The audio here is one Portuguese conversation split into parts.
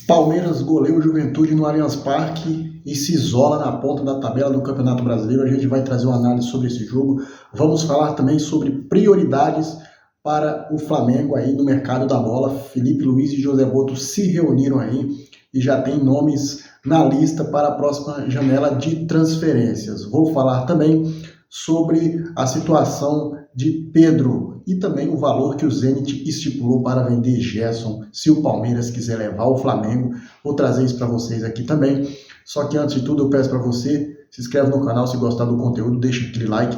Palmeiras goleia o Juventude no Allianz Parque e se isola na ponta da tabela do Campeonato Brasileiro. A gente vai trazer uma análise sobre esse jogo. Vamos falar também sobre prioridades para o Flamengo aí no mercado da bola. Felipe Luiz e José Boto se reuniram aí e já tem nomes na lista para a próxima janela de transferências. Vou falar também sobre a situação de Pedro e também o valor que o Zenit estipulou para vender Gerson, se o Palmeiras quiser levar o Flamengo. Vou trazer isso para vocês aqui também. Só que antes de tudo eu peço para você, se inscreve no canal se gostar do conteúdo, deixa aquele like,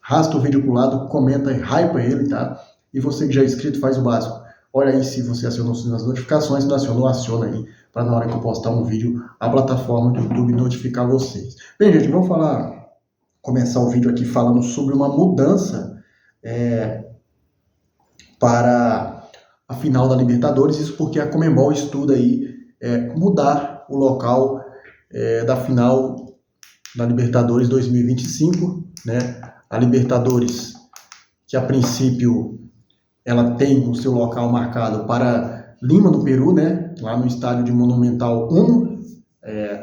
arrasta o vídeo para o lado, comenta e hypa ele, tá? E você que já é inscrito, faz o básico. Olha aí se você acionou as notificações, se não acionou, aciona aí, para na hora que eu postar um vídeo, a plataforma do YouTube notificar vocês. Bem, gente, vamos começar o vídeo aqui falando sobre uma mudança para a final da Libertadores. Isso porque a Conmebol estuda aí mudar o local da final da Libertadores 2025, né? A Libertadores, que a princípio ela tem o seu local marcado para Lima, no Peru, né? Lá no estádio de Monumental 1,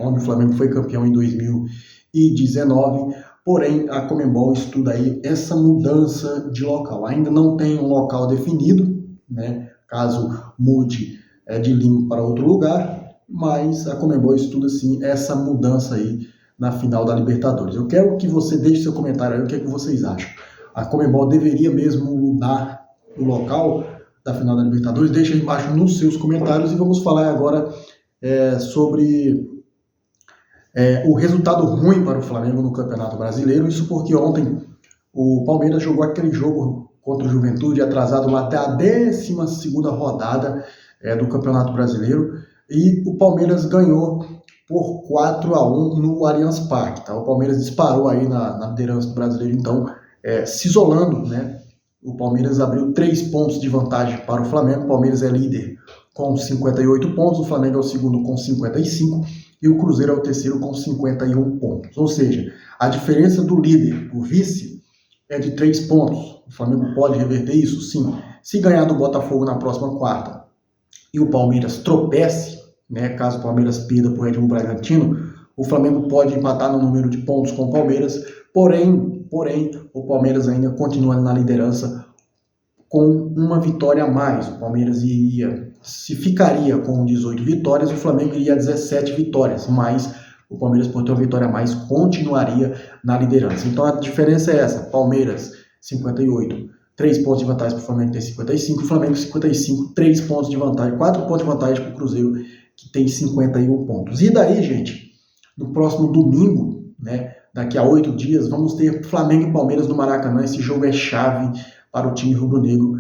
onde o Flamengo foi campeão em 2019. Porém, a Conmebol estuda aí essa mudança de local. Ainda não tem um local definido, né? Caso mude de Lima para outro lugar, mas a Conmebol estuda sim essa mudança aí na final da Libertadores. Eu quero que você deixe seu comentário aí, o que é que vocês acham. A Conmebol deveria mesmo mudar o local da final da Libertadores? Deixa aí embaixo nos seus comentários e vamos falar agora sobre o resultado ruim para o Flamengo no Campeonato Brasileiro. Isso porque ontem o Palmeiras jogou aquele jogo contra o Juventude, atrasado lá até a 12ª rodada do Campeonato Brasileiro, e o Palmeiras ganhou por 4-1 no Allianz Parque, tá? O Palmeiras disparou aí na liderança do Brasileiro, então se isolando, né? O Palmeiras abriu 3 pontos de vantagem para o Flamengo. O Palmeiras é líder com 58 pontos, o Flamengo é o segundo com 55 e o Cruzeiro é o terceiro com 51 pontos. Ou seja, a diferença do líder, o vice, é de 3 pontos. O Flamengo pode reverter isso? Sim. Se ganhar do Botafogo na próxima quarta e o Palmeiras tropece, né, caso o Palmeiras perda para o Red Bull Bragantino, o Flamengo pode empatar no número de pontos com o Palmeiras, porém, o Palmeiras ainda continua na liderança com uma vitória a mais. O Palmeiras se ficaria com 18 vitórias, o Flamengo iria a 17 vitórias, mas o Palmeiras, por ter uma vitória a mais, continuaria na liderança. Então a diferença é essa: Palmeiras 58, 3 pontos de vantagem para o Flamengo, tem 55, o Flamengo 55, 3 pontos de vantagem, 4 pontos de vantagem para o Cruzeiro, que tem 51 pontos. E daí, gente, no próximo domingo, né, daqui a 8 dias, vamos ter Flamengo e Palmeiras no Maracanã. Esse jogo é chave para o time rubro-negro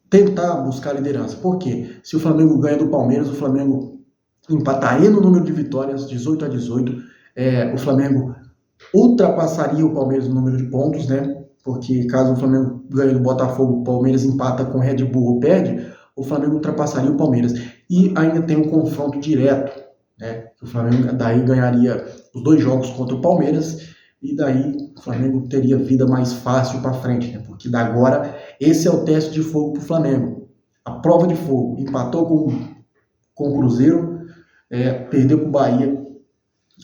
tentar buscar a liderança. Por quê? Se o Flamengo ganha do Palmeiras, o Flamengo empataria no número de vitórias, 18-18. O Flamengo ultrapassaria o Palmeiras no número de pontos, né? Porque caso o Flamengo ganhe do Botafogo, o Palmeiras empata com o Red Bull ou perde, o Flamengo ultrapassaria o Palmeiras. E ainda tem um confronto direto, né? O Flamengo daí ganharia os 2 jogos contra o Palmeiras e daí o Flamengo teria vida mais fácil para frente, né? Porque da agora esse é o teste de fogo para o Flamengo, a prova de fogo. Empatou com o Cruzeiro, perdeu para o Bahia,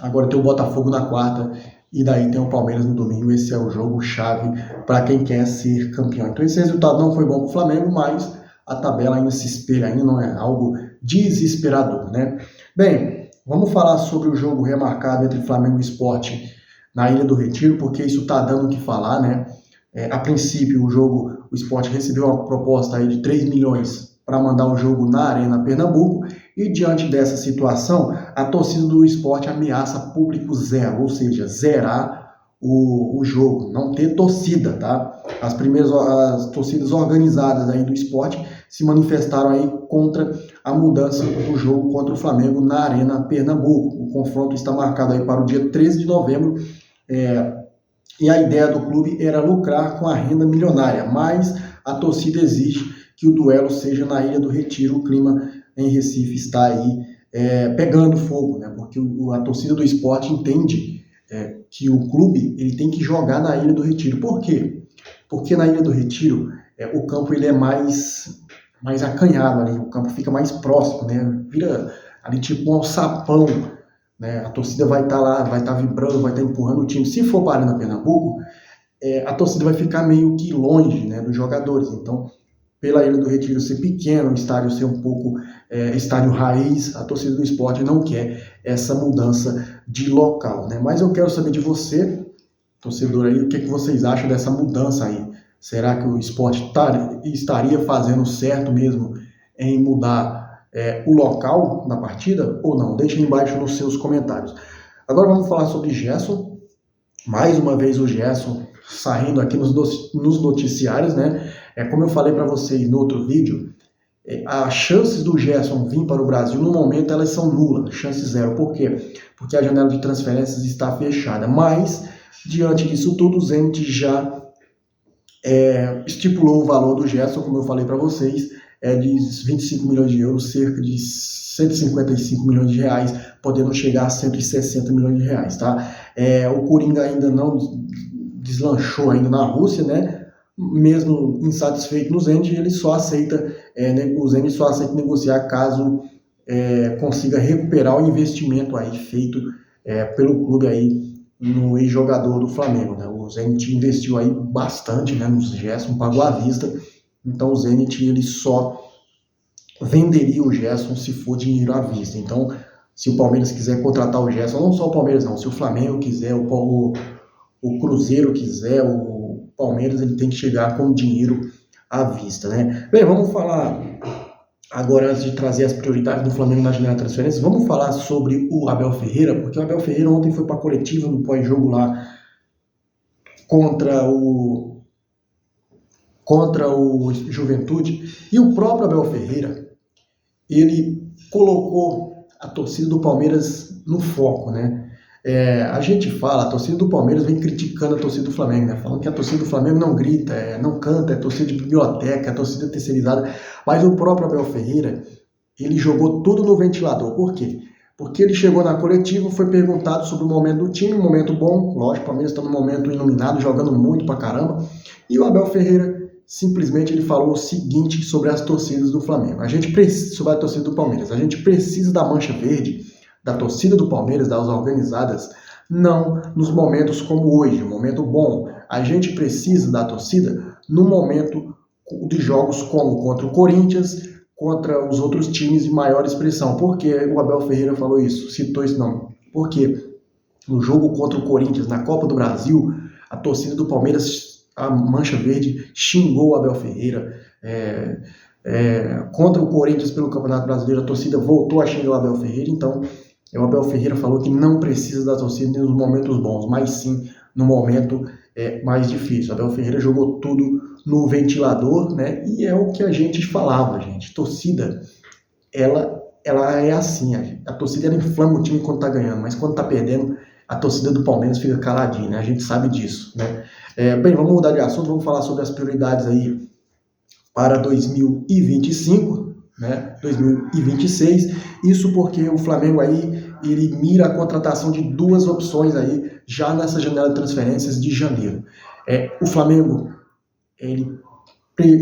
agora tem o Botafogo na quarta e daí tem o Palmeiras no domingo. Esse é o jogo chave para quem quer ser campeão. Então esse resultado não foi bom para o Flamengo, mas a tabela ainda se espelha, ainda não é algo desesperador, né? Bem, vamos falar sobre o jogo remarcado entre Flamengo e Sport na Ilha do Retiro, porque isso está dando o que falar, né? A princípio, o Sport recebeu uma proposta aí de 3 milhões para mandar o jogo na Arena Pernambuco, e diante dessa situação, a torcida do Sport ameaça público zero, ou seja, zerar o jogo, não ter torcida, tá? As torcidas organizadas aí do Sport se manifestaram aí contra a mudança do jogo contra o Flamengo na Arena Pernambuco. O confronto está marcado aí para o dia 13 de novembro, e a ideia do clube era lucrar com a renda milionária, mas a torcida exige que o duelo seja na Ilha do Retiro. O clima em Recife está aí pegando fogo, né? Porque a torcida do Sport entende que o clube ele tem que jogar na Ilha do Retiro. Por quê? Porque na Ilha do Retiro o campo ele é mais mais acanhado ali, o campo fica mais próximo, né? Vira ali tipo um alçapão, né? A torcida vai estar lá, vai estar vibrando, vai estar empurrando o time. Se for para a Arena Pernambuco, a torcida vai ficar meio que longe, né, dos jogadores. Então, pela Ilha do Retiro ser pequeno, o estádio ser um pouco estádio raiz, a torcida do Sport não quer essa mudança de local, né? Mas eu quero saber de você, torcedor aí, o que vocês acham dessa mudança aí? Será que o Sport estaria fazendo certo mesmo em mudar o local da partida ou não? Deixa aí embaixo nos seus comentários. Agora vamos falar sobre Gerson. Mais uma vez o Gerson saindo aqui nos noticiários, né? Como eu falei para vocês no outro vídeo, as chances do Gerson vir para o Brasil, no momento, elas são nulas, chance zero. Por quê? Porque a janela de transferências está fechada. Mas, diante disso tudo, o Zenit já estipulou o valor do Gerson, como eu falei para vocês, de 25 milhões de euros, cerca de 155 milhões de reais, podendo chegar a 160 milhões de reais, tá? O Coringa ainda não deslanchou ainda na Rússia, né? Mesmo insatisfeito no Zenit, ele só aceita, o Zenit só aceita negociar caso consiga recuperar o investimento aí feito pelo clube aí no ex-jogador do Flamengo, né? O Zenit investiu aí bastante, né, no Gerson, pagou à vista, então o Zenit ele só venderia o Gerson se for dinheiro à vista. Então, se o Palmeiras quiser contratar o Gerson, não só o Palmeiras não, se o Flamengo quiser, o Cruzeiro quiser, o Palmeiras ele tem que chegar com dinheiro à vista, né? Bem, vamos falar agora, antes de trazer as prioridades do Flamengo na janela de transferências, vamos falar sobre o Abel Ferreira, porque o Abel Ferreira ontem foi para a coletiva no pós-jogo lá contra o Juventude, e o próprio Abel Ferreira, ele colocou a torcida do Palmeiras no foco, né? A gente fala, a torcida do Palmeiras vem criticando a torcida do Flamengo, né? Falando que a torcida do Flamengo não grita, não canta, é torcida de biblioteca, é torcida terceirizada, mas o próprio Abel Ferreira, ele jogou tudo no ventilador. Por quê? Porque ele chegou na coletiva, foi perguntado sobre o momento do time, um momento bom, lógico, o Palmeiras está num momento iluminado, jogando muito pra caramba, e o Abel Ferreira simplesmente ele falou o seguinte sobre as torcidas do Flamengo. Sobre a torcida do Palmeiras, a gente precisa da mancha verde, da torcida do Palmeiras, das organizadas, não nos momentos como hoje, um momento bom. A gente precisa da torcida no momento de jogos como contra o Corinthians, contra os outros times de maior expressão. Por que o Abel Ferreira falou isso? Citou esse nome. Porque no jogo contra o Corinthians, na Copa do Brasil, a torcida do Palmeiras, a Mancha Verde, xingou o Abel Ferreira. Contra o Corinthians pelo Campeonato Brasileiro, a torcida voltou a xingar o Abel Ferreira. Então, o Abel Ferreira falou que não precisa da torcida nos momentos bons, mas sim no momento mais difícil. O Abel Ferreira jogou tudo no ventilador, né? E é o que a gente falava, gente. Torcida, ela é assim. A torcida ela inflama o time quando tá ganhando, mas quando tá perdendo, a torcida do Palmeiras fica caladinha, né? A gente sabe disso, né? Bem, vamos mudar de assunto, vamos falar sobre as prioridades aí para 2025, né? 2026. Isso porque o Flamengo aí, ele mira a contratação de duas opções aí, já nessa janela de transferências de janeiro. O Flamengo, ele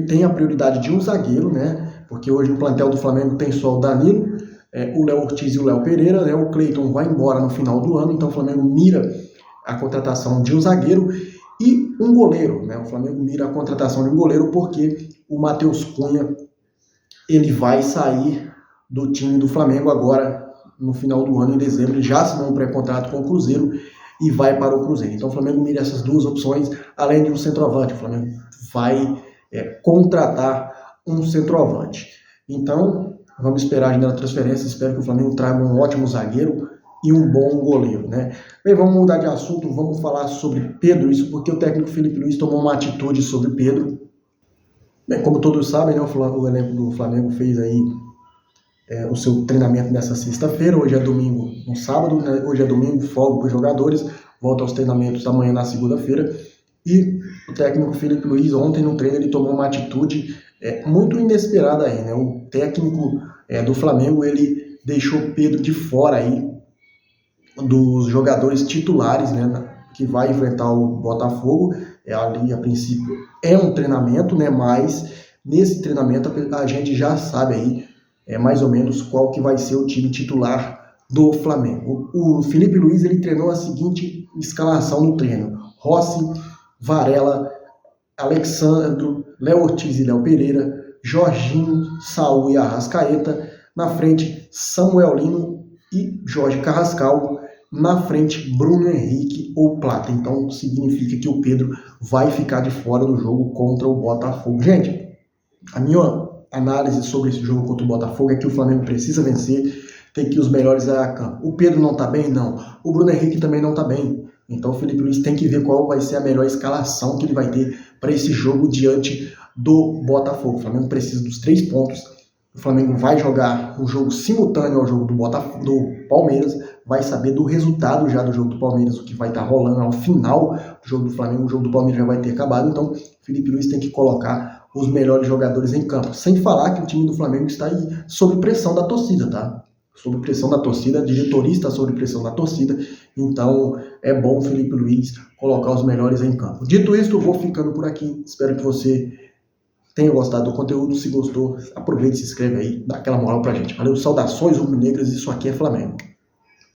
tem a prioridade de um zagueiro, né? Porque hoje no plantel do Flamengo tem só o Danilo, o Léo Ortiz e o Léo Pereira, né? O Cleiton vai embora no final do ano, então o Flamengo mira a contratação de um zagueiro e um goleiro, né? O Flamengo mira a contratação de um goleiro porque o Matheus Cunha, ele vai sair do time do Flamengo agora no final do ano, em dezembro. Ele já assinou um pré-contrato com o Cruzeiro e vai para o Cruzeiro. Então o Flamengo mira essas duas opções, além de um centroavante. O Flamengo vai contratar um centroavante. Então, vamos esperar a janela de transferência. Espero que o Flamengo traga um ótimo zagueiro e um bom goleiro, né? Bem, vamos mudar de assunto, vamos falar sobre Pedro, isso porque o técnico Felipe Luiz tomou uma atitude sobre Pedro. Bem, como todos sabem, né, o elenco do Flamengo fez aí o seu treinamento nessa sexta-feira. Hoje é domingo, no sábado, né? Hoje é domingo, folga para os jogadores, volta aos treinamentos da manhã na segunda-feira. E o técnico Felipe Luiz, ontem no treino, ele tomou uma atitude muito inesperada aí, né? O técnico do Flamengo, ele deixou Pedro de fora aí dos jogadores titulares, né? Que vai enfrentar o Botafogo. Ali, a princípio, é um treinamento, né? Mas nesse treinamento a gente já sabe aí mais ou menos qual que vai ser o time titular do Flamengo. O Felipe Luiz ele treinou a seguinte escalação no treino: Rossi, Varela, Alexandro, Léo Ortiz e Léo Pereira, Jorginho, Saúl e Arrascaeta, na frente Samuel Lino e Jorge Carrascal, na frente Bruno Henrique ou Plata. Então significa que o Pedro vai ficar de fora do jogo contra o Botafogo. Gente, a minha análise sobre esse jogo contra o Botafogo é que o Flamengo precisa vencer, tem que ir os melhores a campo. O Pedro não tá bem? Não. O Bruno Henrique também não tá bem. Então o Felipe Luiz tem que ver qual vai ser a melhor escalação que ele vai ter para esse jogo diante do Botafogo. O Flamengo precisa dos 3 pontos. O Flamengo vai jogar um jogo simultâneo ao jogo do Palmeiras, vai saber do resultado já do jogo do Palmeiras, o que vai estar rolando ao final do jogo do Flamengo. O jogo do Palmeiras já vai ter acabado, então o Felipe Luiz tem que colocar os melhores jogadores em campo. Sem falar que o time do Flamengo está aí sob pressão da torcida, tá? Sob pressão da torcida, a diretoria está sob pressão da torcida, então é bom o Felipe Luiz colocar os melhores em campo. Dito isso, eu vou ficando por aqui, espero que você tenha gostado do conteúdo. Se gostou, aproveite, se inscreve aí, dá aquela moral pra gente. Valeu, saudações rubro-negras, isso aqui é Flamengo.